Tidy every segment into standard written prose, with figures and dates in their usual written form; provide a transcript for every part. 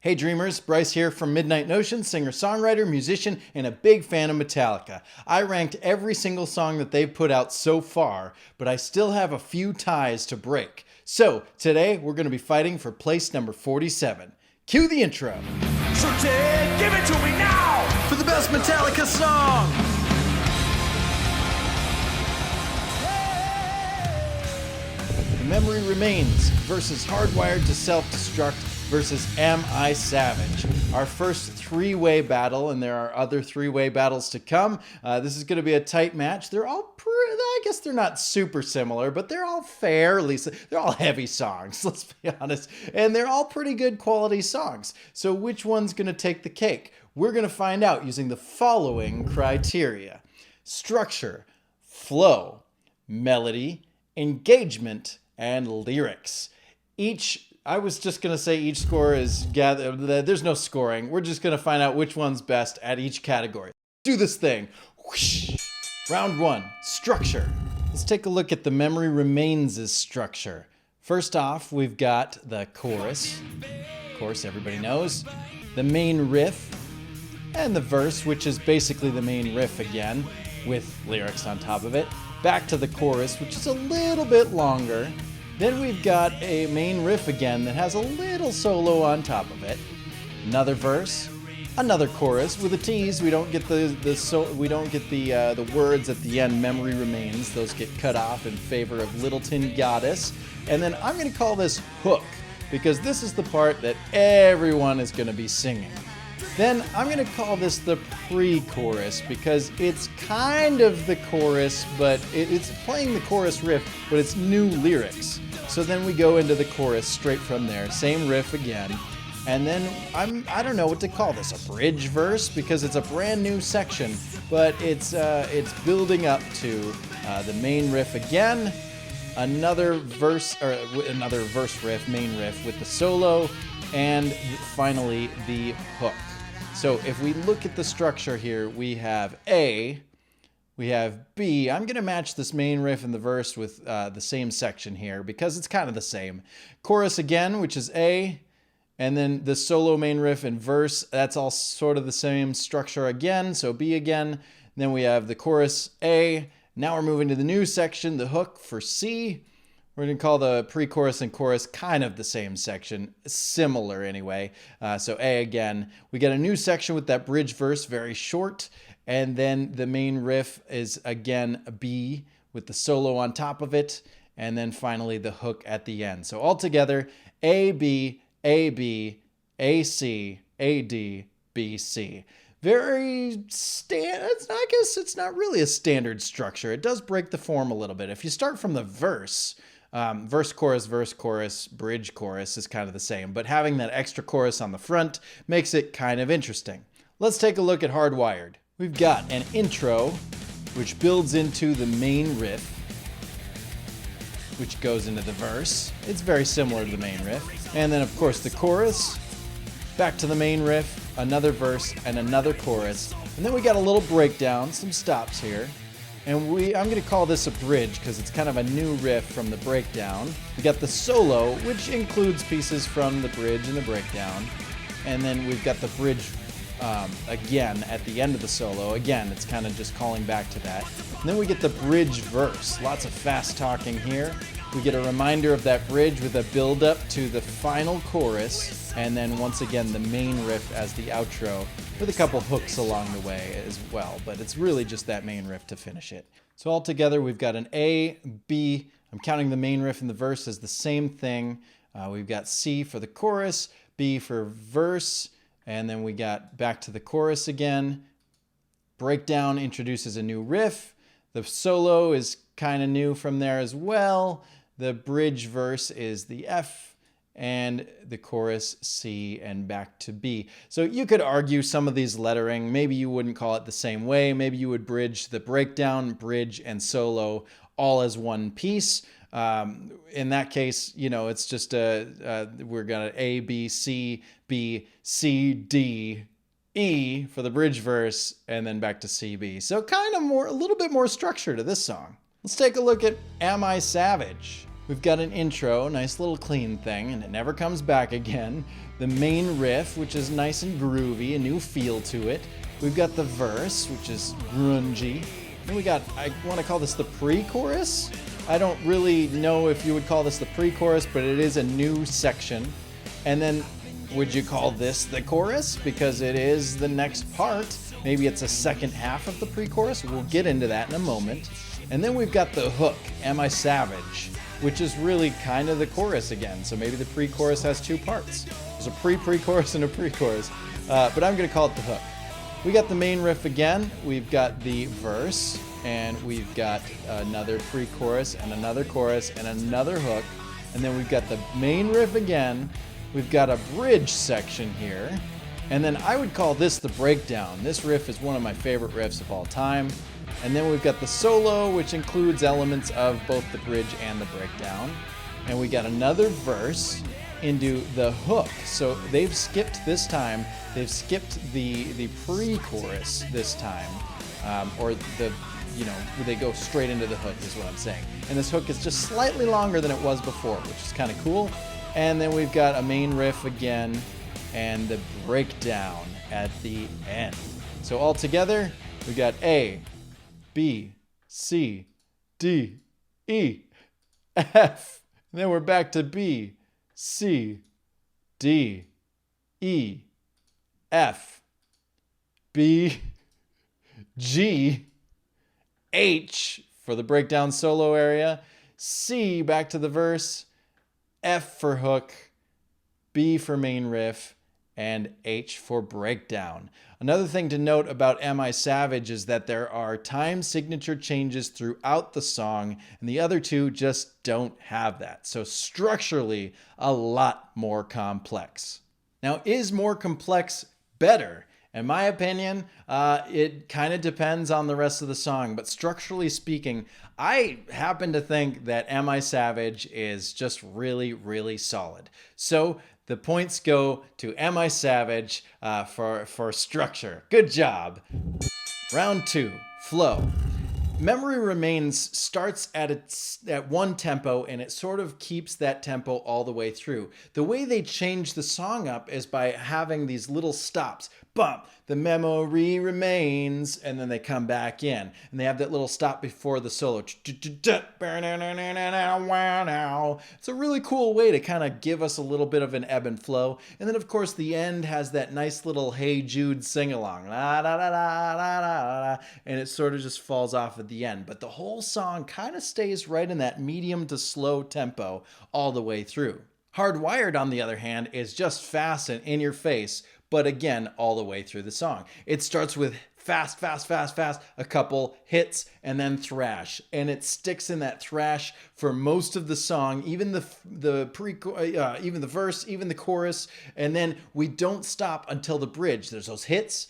Hey dreamers, Bryce here from Midnight Notion, singer-songwriter, musician, and a big fan of Metallica. I ranked every single song that they've put out so far, but I still have a few ties to break. So today we're going to be fighting for place number 47. Cue the intro. So Ted, give it to me now! For the best Metallica song! The Memory Remains versus Hardwired to Self-Destruct versus Am I Savage? Our first three-way battle, and there are other three-way battles to come. This is going to be a tight match. They're all I guess they're not super similar, but they're all fairly, they're all heavy songs, let's be honest. And they're all pretty good quality songs. So which one's going to take the cake? We're going to find out using the following criteria: structure, flow, melody, engagement, and lyrics. I was just going to say each score is there's no scoring. We're just going to find out which one's best at each category. Do this thing. Whoosh. Round one, structure. Let's take a look at the Memory Remains' structure. First off, we've got the chorus. Of course, everybody knows. The main riff and the verse, which is basically the main riff again, with lyrics on top of it. Back to the chorus, which is a little bit longer. Then we've got a main riff again that has a little solo on top of it. Another verse, another chorus with a tease. We don't get the words at the end. Memory Remains; those get cut off in favor of Little Tin Goddess. And then I'm going to call this hook because this is the part that everyone is going to be singing. Then I'm going to call this the pre-chorus because it's kind of the chorus, but it's playing the chorus riff, but it's new lyrics. So then we go into the chorus straight from there, same riff again. And then I don't know what to call this, a bridge verse, because it's a brand new section, but it's building up to the main riff again, another verse riff, main riff with the solo, and finally the hook. So if we look at the structure here, we have A, we have B. I'm going to match this main riff and the verse with the same section here because it's kind of the same. Chorus again, which is A, and then the solo main riff and verse, that's all sort of the same structure again, so B again. Then we have the chorus A. Now we're moving to the new section, the hook for C. We're going to call the pre-chorus and chorus kind of the same section, similar anyway. So A again. We get a new section with that bridge verse, very short. And then the main riff is again a B with the solo on top of it. And then finally the hook at the end. So altogether, A, B, A, B, A, C, A, D, B, C. Very standard. I guess it's not really a standard structure. It does break the form a little bit. If you start from the verse, verse, chorus, bridge, chorus is kind of the same, but having that extra chorus on the front makes it kind of interesting. Let's take a look at Hardwired. We've got an intro, which builds into the main riff, which goes into the verse. It's very similar to the main riff. And then, of course, the chorus, back to the main riff, another verse, and another chorus. And then we got a little breakdown, some stops here. And I'm going to call this a bridge because it's kind of a new riff from the breakdown. We got the solo, which includes pieces from the bridge and the breakdown. And then we've got the bridge again at the end of the solo. Again, it's kind of just calling back to that. And then we get the bridge verse. Lots of fast talking here. We get a reminder of that bridge with a build up to the final chorus. And then once again, the main riff as the outro with a couple hooks along the way as well. But it's really just that main riff to finish it. So altogether, we've got an A, B. I'm counting the main riff and the verse as the same thing. We've got C for the chorus, B for verse, and then we got back to the chorus again. Breakdown introduces a new riff. The solo is kind of new from there as well. The bridge verse is the F, and the chorus C, and back to B. So you could argue some of these lettering, maybe you wouldn't call it the same way. Maybe you would bridge the breakdown, bridge, and solo all as one piece. In that case, you know, it's just we're gonna A, B, C, D, E for the bridge verse, and then back to C, B. So kind of a little bit more structure to this song. Let's take a look at Am I Savage? We've got an intro, nice little clean thing, and it never comes back again. The main riff, which is nice and groovy, a new feel to it. We've got the verse, which is grungy. Then we got, I want to call this the pre-chorus. I don't really know if you would call this the pre-chorus, but it is a new section. And then, would you call this the chorus? Because it is the next part. Maybe it's a second half of the pre-chorus. We'll get into that in a moment. And then we've got the hook, Am I Savage? Which is really kind of the chorus again. So maybe the pre-chorus has two parts. There's a pre-chorus and a pre-chorus. But I'm going to call it the hook. We got the main riff again. We've got the verse. And we've got another pre-chorus and another chorus and another hook. And then we've got the main riff again. We've got a bridge section here. And then I would call this the breakdown. This riff is one of my favorite riffs of all time. And then we've got the solo, which includes elements of both the bridge and the breakdown. And we got another verse into the hook. So they've skipped this time. They've skipped the pre-chorus this time. Or the, you know, they go straight into the hook is what I'm saying. And this hook is just slightly longer than it was before, which is kind of cool. And then we've got a main riff again and the breakdown at the end. So all together, we got A, B, C, D, E, F. And then we're back to B, C, D, E, F, B, G, H for the breakdown solo area, C back to the verse, F for hook, B for main riff, and H for breakdown. Another thing to note about Am I Savage is that there are time signature changes throughout the song, and the other two just don't have that. So structurally, a lot more complex. Now, is more complex better? In my opinion, it kind of depends on the rest of the song, but structurally speaking, I happen to think that Am I Savage is just really, really solid. So the points go to Am I Savage for structure. Good job. Round 2, flow. Memory Remains starts at one tempo and it sort of keeps that tempo all the way through. The way they change the song up is by having these little stops. Bump, the memory remains, and then they come back in. And they have that little stop before the solo. It's a really cool way to kind of give us a little bit of an ebb and flow. And then, of course, the end has that nice little Hey Jude sing-along. And it sort of just falls off at the end. But the whole song kind of stays right in that medium to slow tempo all the way through. Hardwired, on the other hand, is just fast and in your face, but again, all the way through the song. It starts with fast, a couple hits, and then thrash. And it sticks in that thrash for most of the song, even the verse, even the chorus. And then we don't stop until the bridge. There's those hits,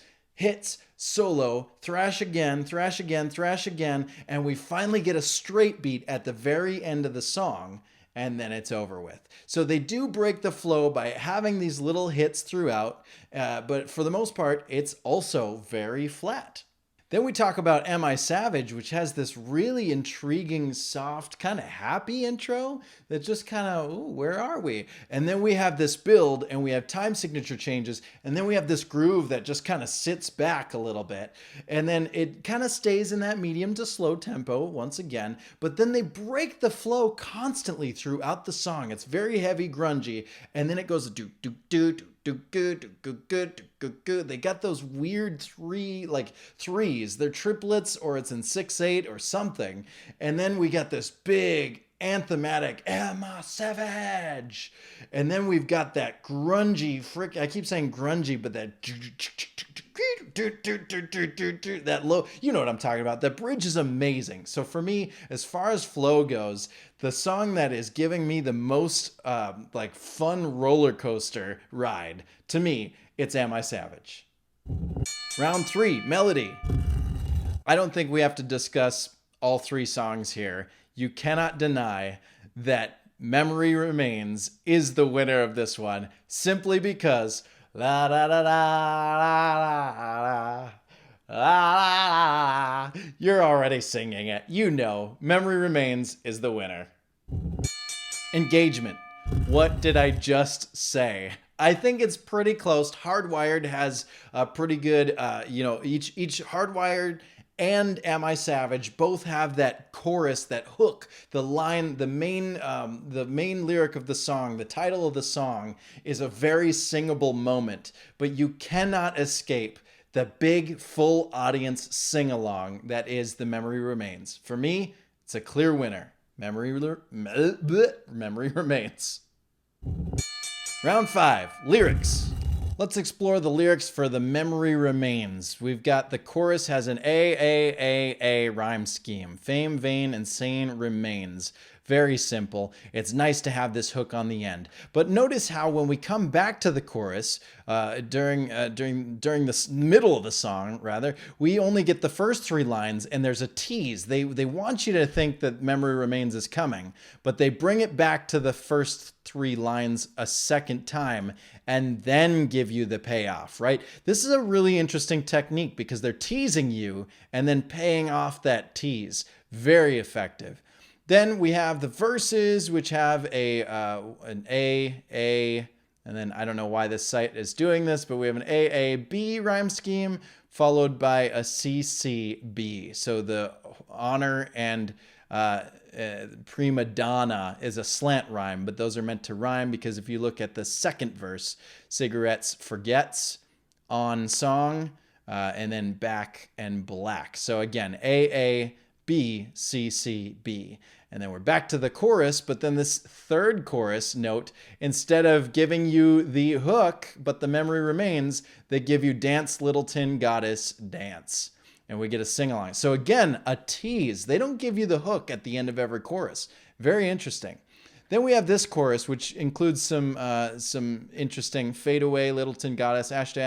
solo, thrash again, and we finally get a straight beat at the very end of the song. And then it's over with. So they do break the flow by having these little hits throughout, but for the most part, it's also very flat. Then we talk about Am I Savage, which has this really intriguing, soft, kind of happy intro that just kind of, ooh, where are we? And then we have this build and we have time signature changes. And then we have this groove that just kind of sits back a little bit. And then it kind of stays in that medium to slow tempo once again. But then they break the flow constantly throughout the song. It's very heavy, grungy. And then it goes do, do, do, do. They got those weird threes. They're triplets or it's in 6/8 or something. And then we got this big anthematic Am I Savage? And then we've got that grungy I keep saying grungy, but that that low, you know what I'm talking about. The bridge is amazing. So for me, as far as flow goes, the song that is giving me the most fun roller coaster ride, to me, it's Am I Savage. Round 3, melody. I don't think we have to discuss all three songs here. You cannot deny that Memory Remains is the winner of this one, simply because la da da da la la la. You're already singing it. You know, Memory Remains is the winner. Engagement. What did I just say? I think it's pretty close. Hardwired has a pretty good, each Hardwired and Am I Savage both have that chorus, that hook, the line, the main lyric of the song, the title of the song is a very singable moment, but you cannot escape the big full audience sing along that is The Memory Remains. For me, it's a clear winner. Memory Remains. Round 5, lyrics. Let's explore the lyrics for The Memory Remains. We've got the chorus has an A rhyme scheme. Fame, vain, insane, remains. Very simple. It's nice to have this hook on the end. But notice how when we come back to the chorus, during the middle of the song, rather, we only get the first 3 lines and there's a tease. They want you to think that Memory Remains is coming, but they bring it back to the first 3 lines a second time and then give you the payoff, right? This is a really interesting technique because they're teasing you and then paying off that tease. Very effective. Then we have the verses, which have an A, and then I don't know why this site is doing this, but we have an AAB rhyme scheme followed by a CCB. So the honor and prima donna is a slant rhyme, but those are meant to rhyme because if you look at the second verse, cigarettes forgets, on song, and then back and black. So again, AAB, CCB. And then we're back to the chorus, but then this third chorus note, instead of giving you the hook, but the memory remains, they give you dance, little tin goddess, dance. And we get a sing-along. So again, a tease. They don't give you the hook at the end of every chorus. Very interesting. Then we have this chorus, which includes some interesting fade away, little tin goddess, ash to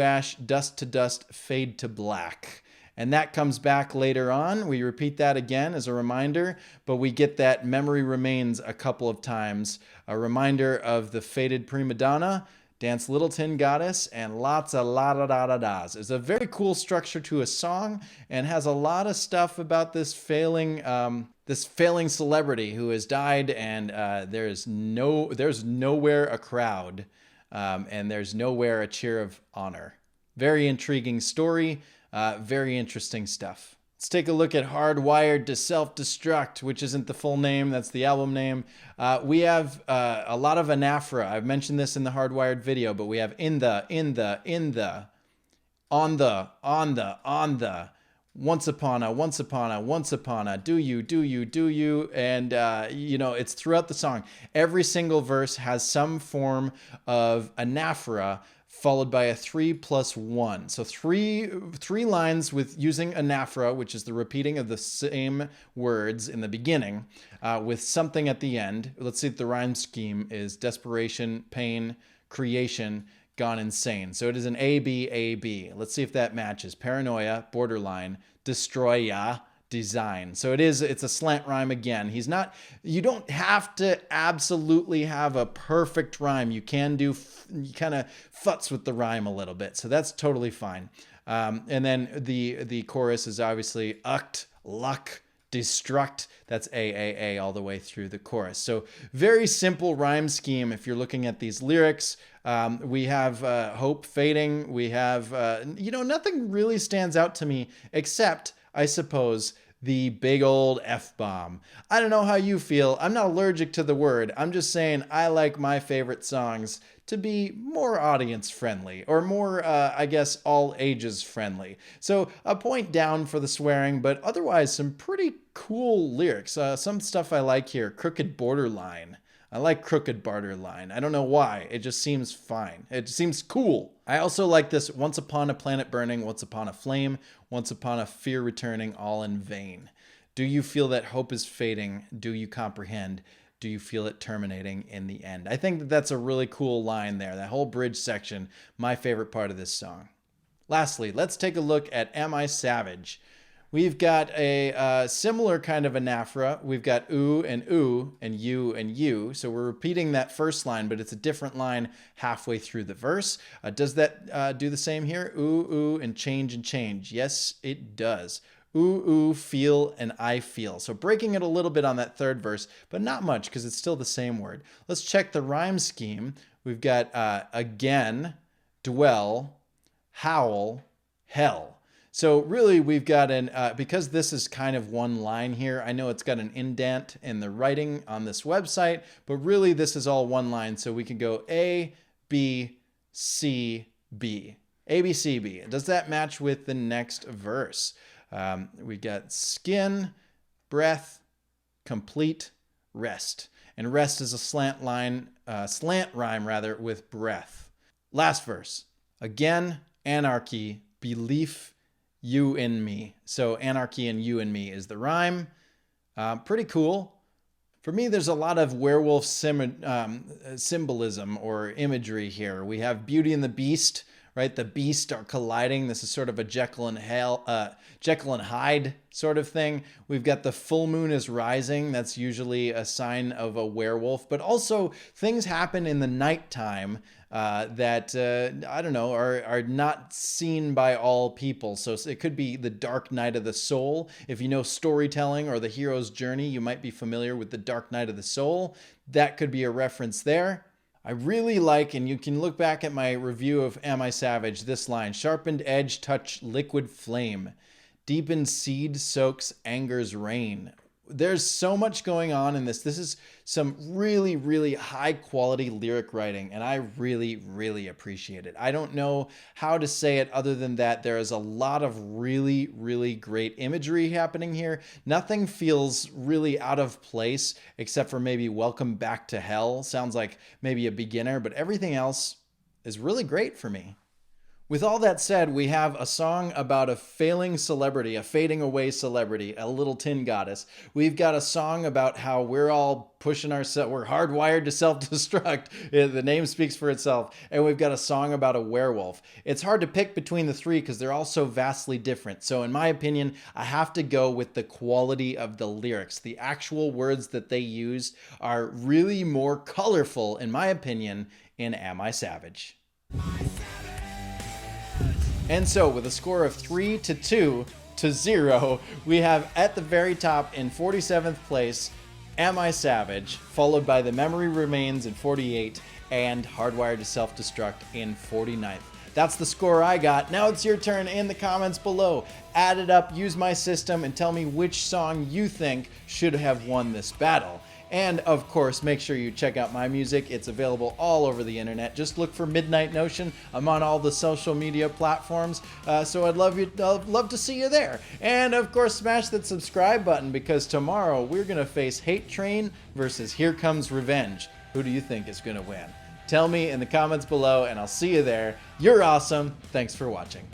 ash, dust to dust, fade to black. And that comes back later on. We repeat that again as a reminder, but we get that memory remains a couple of times. A reminder of the faded prima donna, dance little tin goddess, and lots of la-da-da-da-das. It's a very cool structure to a song and has a lot of stuff about this failing celebrity who has died, and there's nowhere a crowd, and there's nowhere a cheer of honor. Very intriguing story. Very interesting stuff. Let's take a look at Hardwired to Self-Destruct, which isn't the full name. That's the album name. We have a lot of anaphora. I've mentioned this in the Hardwired video, but we have in the, on the, once upon a, do you, and it's throughout the song. Every single verse has some form of anaphora followed by a 3+1. So three lines with using anaphora, which is the repeating of the same words in the beginning, with something at the end. Let's see if the rhyme scheme is desperation, pain, creation, gone insane. So it is an A-B. Let's see if that matches. Paranoia, borderline, destroya, design. So it's a slant rhyme again. You don't have to absolutely have a perfect rhyme. You can do, you kind of futz with the rhyme a little bit. So that's totally fine. And then the chorus is obviously uct, luck, destruct. That's A all the way through the chorus. So very simple rhyme scheme. If you're looking at these lyrics, we have hope fading. We have, nothing really stands out to me except, I suppose, the big old F-bomb. I don't know how you feel. I'm not allergic to the word. I'm just saying I like my favorite songs to be more audience friendly, or more, all ages friendly. So a point down for the swearing, but otherwise some pretty cool lyrics. Some stuff I like here. Crooked borderline. I like crooked borderline. I don't know why. It just seems fine. It seems cool. I also like this once upon a planet burning, once upon a flame, once upon a fear returning, all in vain. Do you feel that hope is fading? Do you comprehend? Do you feel it terminating in the end? I think that's a really cool line there. That whole bridge section, my favorite part of this song. Lastly, let's take a look at Am I Savage? We've got a similar kind of anaphora. We've got ooh and you. So we're repeating that first line, but it's a different line halfway through the verse. Does that do the same here? Ooh, and change. Yes, it does. ooh, ooh, feel, and I feel. So breaking it a little bit on that third verse, but not much because it's still the same word. Let's check the rhyme scheme. We've got again, dwell, howl, hell. So really we've got because this is kind of one line here, I know it's got an indent in the writing on this website, but really this is all one line. So we can go A, B, C, B. A, B, C, B. Does that match with the next verse? We got skin, breath, complete, rest. And rest is a slant rhyme rather, with breath. Last verse. Again, anarchy, belief, you in me. So anarchy and you and me is the rhyme. Pretty cool. For me, there's a lot of werewolf symbolism or imagery here. We have Beauty and the Beast, right? The beast are colliding. This is sort of a Jekyll and Hyde sort of thing. We've got the full moon is rising. That's usually a sign of a werewolf. But also things happen in the nighttime that, I don't know, are not seen by all people. So it could be the dark night of the soul. If you know storytelling or the hero's journey, you might be familiar with the dark night of the soul. That could be a reference there. I really like, and you can look back at my review of Am I Savage, this line: sharpened edge touch liquid flame, deepened seed soaks anger's rain. There's so much going on in this. This is some really, really high quality lyric writing, and I really, really appreciate it. I don't know how to say it other than that there is a lot of really, really great imagery happening here. Nothing feels really out of place except for maybe Welcome Back to Hell. Sounds like maybe a beginner, but everything else is really great for me. With all that said, we have a song about a failing celebrity, a fading away celebrity, a little tin goddess. We've got a song about how we're all pushing ourselves, we're hardwired to self-destruct. The name speaks for itself. And we've got a song about a werewolf. It's hard to pick between the three because they're all so vastly different. So in my opinion, I have to go with the quality of the lyrics. The actual words that they use are really more colorful, in my opinion, in Am I Savage? And so with a score of 3-2-0, we have at the very top in 47th place, Am I Savage, followed by The Memory Remains in 48 and Hardwired to Self-Destruct in 49th. That's the score I got. Now it's your turn in the comments below. Add it up, use my system, and tell me which song you think should have won this battle. And of course, make sure you check out my music. It's available all over the internet. Just look for Midnight Notion. I'm on all the social media platforms, so I'd love to see you there. And of course, smash that subscribe button because tomorrow we're gonna face Hate Train versus Here Comes Revenge. Who do you think is gonna win? Tell me in the comments below, and I'll see you there. You're awesome. Thanks for watching.